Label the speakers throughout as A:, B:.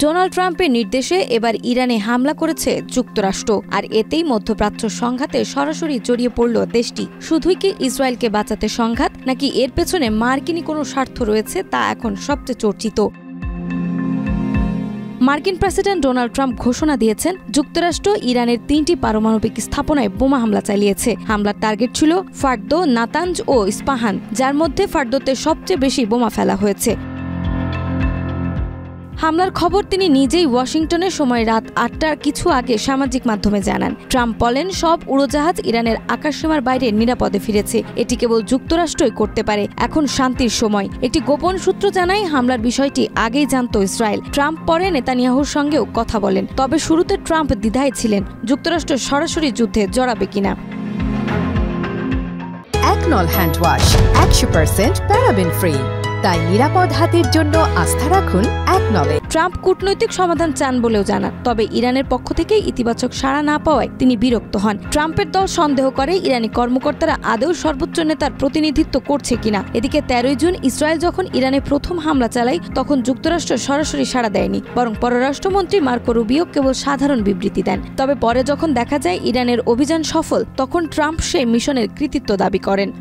A: Donald ট্রাম্পের নির্দেশে এবার ইরানে হামলা করেছে যুক্তরাষ্ট্র, আর এতেই মধ্যপ্রাচ্য সংঘাতে সরাসরি জড়িয়ে পড়ল দেশটি। শুধুই কি ইসরায়েলকে বাঁচাতে সংঘাত, নাকি এর পেছনে মার্কিনী কোনো স্বার্থ রয়েছে, তা এখন সবচেয়ে চর্চিত। মার্কিন প্রেসিডেন্ট ডোনাল্ড ট্রাম্প ঘোষণা দিয়েছেন যুক্তরাষ্ট্র ইরানের 3টি পারমাণবিক স্থাপনায় বোমা হামলা চালিয়েছে। হামলার টার্গেট ছিল ফার্দো, নাতাঞ্জ ও ইস্পাহান, যার মধ্যে ফার্দোতে সবচেয়ে বেশি বোমা ফেলা হয়েছে। হামলার খবর তিনি নিজেই ওয়াশিংটনের সময় রাত 8টার কিছু আগে সামাজিক মাধ্যমে জানান। ট্রাম্প বলেন, সব উড়োজাহাজ ইরানের আকাশসীমার বাইরে নিরাপদে ফিরেছে। এটি কেবল যুক্তরাষ্ট্রই করতে পারে। এখন শান্তির সময়। একটি গোপন সূত্র জানায়, হামলার বিষয়টি আগেই জানত ইসরায়েল। ট্রাম্প পরে নেতানিয়াহুর সঙ্গেও কথা বলেন। তবে শুরুতে ট্রাম্প দ্বিধায় ছিলেন যুক্তরাষ্ট্র সরাসরি যুদ্ধে জড়াবে কিনা।
B: একনল হ্যান্ড ওয়াশ 100% প্যারাবেন ফ্রি, তাই নিরাপদ হাতের জন্য আস্থা রাখুন একনলে।
A: ট্রাম্প কূটনৈতিক সমাধান চান বলেও জানান, তবে ইরানের পক্ষ থেকে ইতিবাচক সাড়া না পাওয়ায় তিনি বিরক্ত হন। ট্রাম্পের দল সন্দেহ করে ইরানি কর্মকর্তারা আদৌ সর্বোচ্চ নেতার প্রতিনিধিত্ব করছে কিনা। এদিকে 13 জুন ইসরায়েল যখন ইরানে প্রথম হামলা চালায়, তখন যুক্তরাষ্ট্র সরাসরি সাড়া দেয়নি, বরং পররাষ্ট্রমন্ত্রী মার্কো রুবিও কেবল সাধারণ বিবৃতি দেন। তবে পরে যখন দেখা যায় ইরানের অভিযান সফল, তখন ট্রাম্প সেই মিশনের কৃতিত্ব দাবি করেন।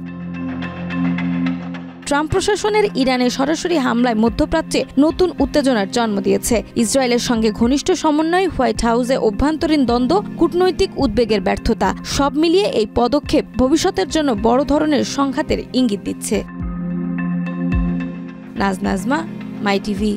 A: ট্রাম্প প্রশাসনের ইরানে সরাসরি হামলায় মধ্যপ্রাচ্যে নতুন উত্তেজনার জন্ম দিয়েছে। ইসরায়েলের সঙ্গে ঘনিষ্ঠ সমন্বয়, হোয়াইট হাউসে অভ্যন্তরীণ দ্বন্দ্ব, কূটনৈতিক উদ্বেগের ব্যর্থতা, সব মিলিয়ে এই পদক্ষেপ ভবিষ্যতের জন্য বড় ধরনের সংঘাতের ইঙ্গিত দিচ্ছে। নাজমা, মাই টিভি।